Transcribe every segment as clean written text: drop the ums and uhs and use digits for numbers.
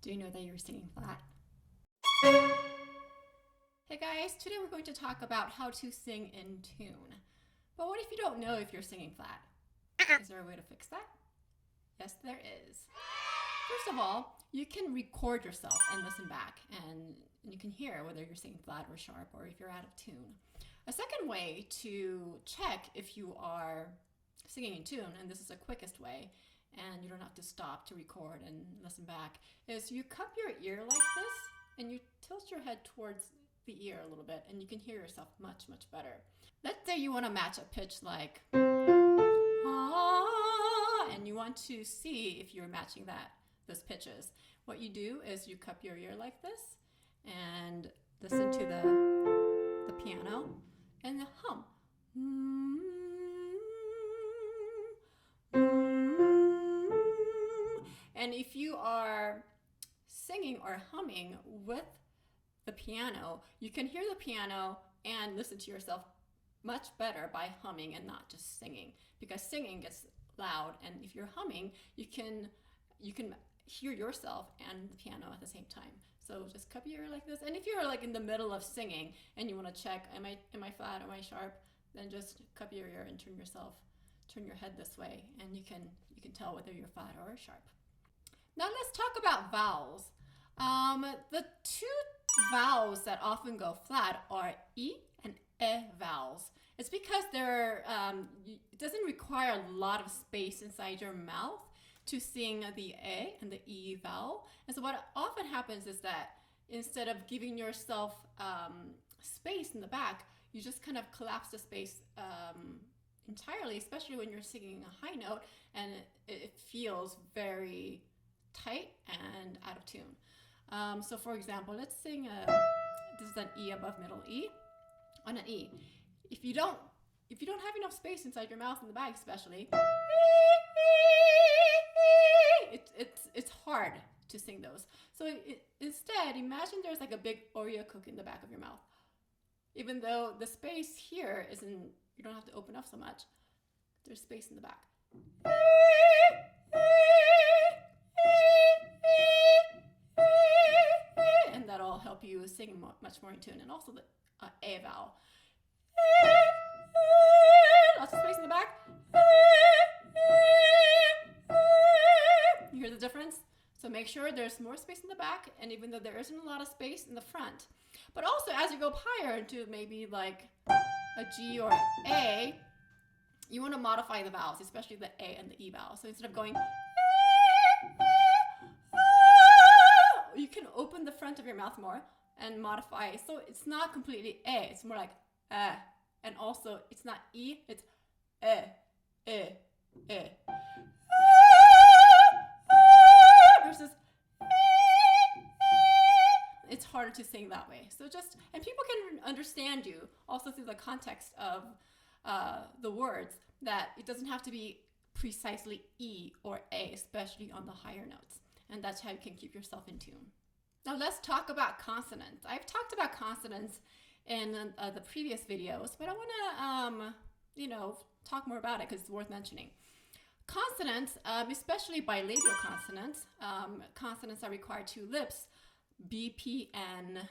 Do you know that you're singing flat? Hey guys, today we're going to talk about how to sing in tune. But what if you don't know if you're singing flat? Is there a way to fix that? Yes, there is. First of all, you can record yourself and listen back, and you can hear whether you're singing flat or sharp or if you're out of tune. A second way to check if you are singing in tune, and this is the quickest way, and you don't have to stop to record and listen back, is you cup your ear like this and you tilt your head towards the ear a little bit and you can hear yourself much, much better. Let's say you want to match a pitch like ah, and you want to see if you're matching those pitches. What you do is you cup your ear like this and listen to the piano and hum. And if you are singing or humming with the piano, you can hear the piano and listen to yourself much better by humming and not just singing, because singing gets loud, and if you're humming, you can hear yourself and the piano at the same time. So just cup your ear like this, and if you're like in the middle of singing and you want to check, am I flat, am I sharp, then just cup your ear and turn your head this way, and you can tell whether you're flat or sharp. Now let's talk about vowels. The two vowels that often go flat are E and E vowels. It's because it doesn't require a lot of space inside your mouth to sing the E and the E vowel. And so what often happens is that instead of giving yourself space in the back, you just kind of collapse the space entirely, especially when you're singing a high note and it feels very tight and out of tune. So for example, let's sing this is an E above middle E. On an E, if you don't have enough space inside your mouth in the back, especially, it's hard to sing those. So instead, imagine there's like a big Oreo cookie in the back of your mouth. Even though the space here isn't, you don't have to open up so much. There's space in the back. And that'll help you sing much more in tune. And also the A vowel. Lots of space in the back. You hear the difference? So make sure there's more space in the back, and even though there isn't a lot of space in the front. But also as you go higher into maybe like a G or A, you want to modify the vowels, especially the A and the E vowel. So instead of going, you can open the front of your mouth more and modify. So it's not completely A, it's more like and also it's not E, it's versus it's harder to sing that way. So and people can understand you also through the context of the words, that it doesn't have to be precisely E or A, especially on the higher notes. And that's how you can keep yourself in tune. Now let's talk about consonants. I've talked about consonants in the previous videos, but I want to, talk more about it because it's worth mentioning. Consonants, especially bilabial consonants, consonants that require two lips, B, P, and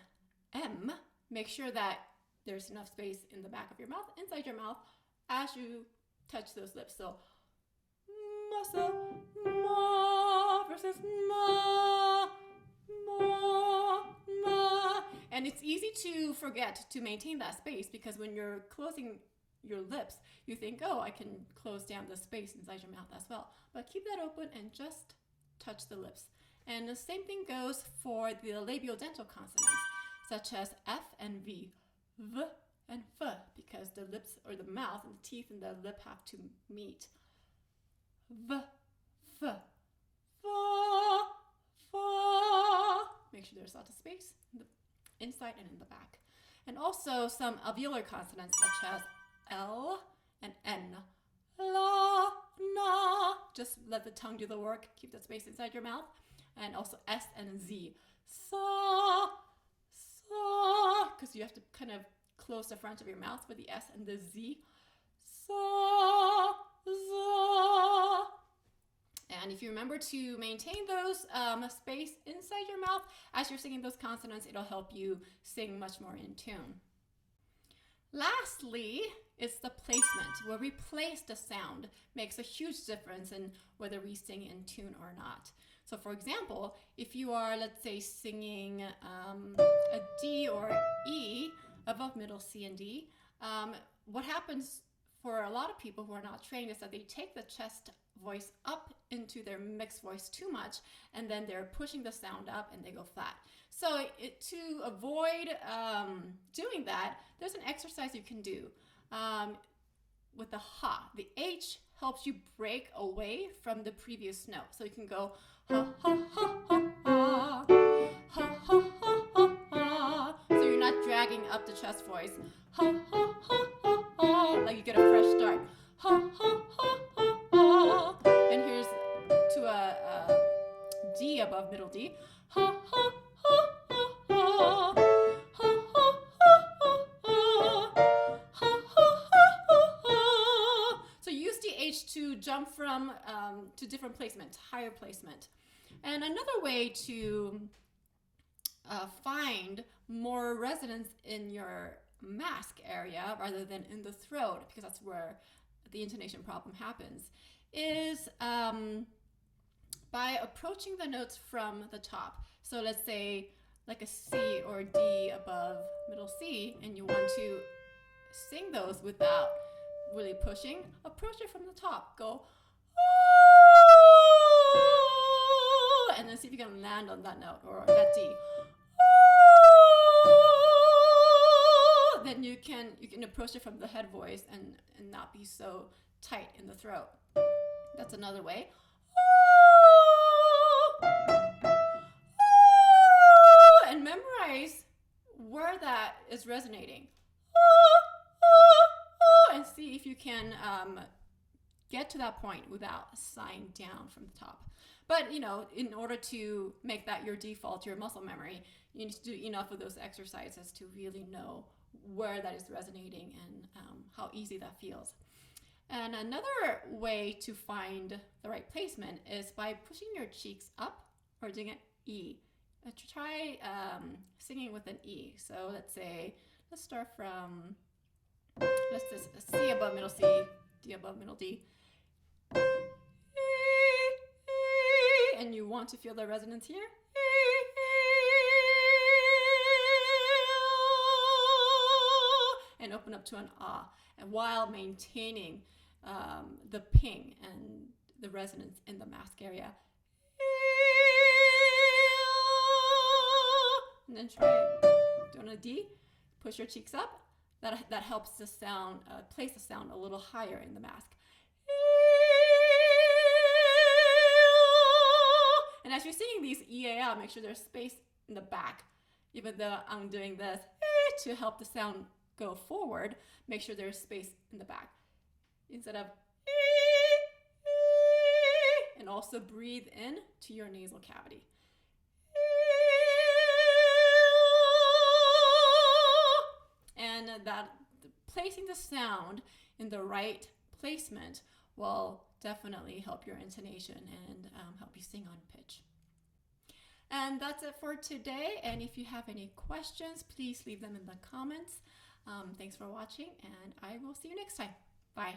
M. Make sure that there's enough space in the back of your mouth, inside your mouth, as you touch those lips. So, ma versus ma, ma. And it's easy to forget to maintain that space, because when you're closing your lips, you think, oh, I can close down the space inside your mouth as well. But keep that open and just touch the lips. And the same thing goes for the labiodental consonants, such as F and V, V and F, because the lips or the mouth and the teeth and the lip have to meet. V, F, Fa, Fa. Make sure there's lots of space in the inside and in the back. And also some alveolar consonants such as L and N. La, na. Just let the tongue do the work. Keep that space inside your mouth. And also S and Z. Sa, sa. Because you have to kind of close the front of your mouth with the S and the Z. Sa, za. And if you remember to maintain those space inside your mouth as you're singing those consonants, it'll help you sing much more in tune. Lastly, it's the placement. Where we place the sound makes a huge difference in whether we sing in tune or not. So for example, if you are, let's say, singing a D or E above middle C and D, what happens for a lot of people who are not trained is that they take the chest voice up into their mixed voice too much, and then they're pushing the sound up and they go flat. So to avoid doing that, there's an exercise you can do with the ha. The H helps you break away from the previous note. So you can go ha ha ha ha ha, ha ha ha ha ha. So you're not dragging up the chest voice. Ha ha ha ha ha, like you get a fresh start. Ha ha ha ha ha. And here's to a D above middle D. Ha ha ha ha ha. Ha ha ha ha ha. Ha ha ha ha. So use the H to jump from to different placement, higher placement. And another way to find more resonance in your mask area rather than in the throat, because that's where the intonation problem happens, is by approaching the notes from the top. So let's say like a C or D above middle C, and you want to sing those without really pushing, approach it from the top. Go, oh, and then see if you can land on that note or that D. Oh, then you can approach it from the head voice and not be so tight in the throat. That's another way. And memorize where that is resonating. And see if you can get to that point without sighing down from the top. But in order to make that your default, your muscle memory, you need to do enough of those exercises to really know where that is resonating and how easy that feels. And another way to find the right placement is by pushing your cheeks up or doing an E. Try singing with an E. So let's start from, let's just C above middle C, D above middle D. And you want to feel the resonance here. And open up to an ah, and while maintaining the ping and the resonance in the mask area. And then try doing a D. Push your cheeks up. That helps the sound, place the sound a little higher in the mask. And as you're singing these EAL, make sure there's space in the back. Even though I'm doing this to help the sound go forward, make sure there's space in the back. Instead of and also breathe in to your nasal cavity. And that placing the sound in the right placement will definitely help your intonation and help you sing on pitch. And that's it for today. And if you have any questions, please leave them in the comments. Thanks for watching, and I will see you next time. Bye.